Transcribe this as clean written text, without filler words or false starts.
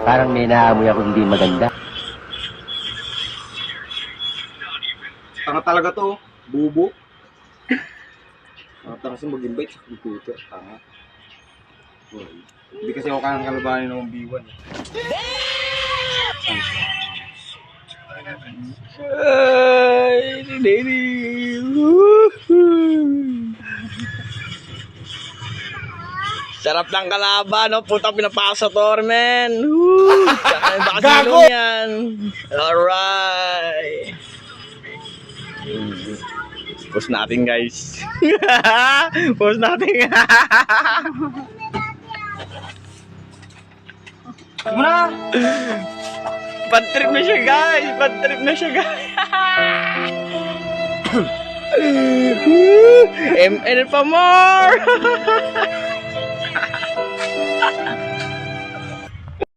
Parang may naamoy ako hindi maganda. Tanga talaga to, bubo. Tanga kasi mag-invite sa computer, tanga. Hindi kasi ako kayang kalabanin ng B1. Ay, sarap ng kalaban, no? Puta, pinapasa Tormen. Gago! Yan. Alright. Post natin, guys. Post natin. Muna! Bad trip na siya, guys. Bad trip na siya, guys. ML pa more.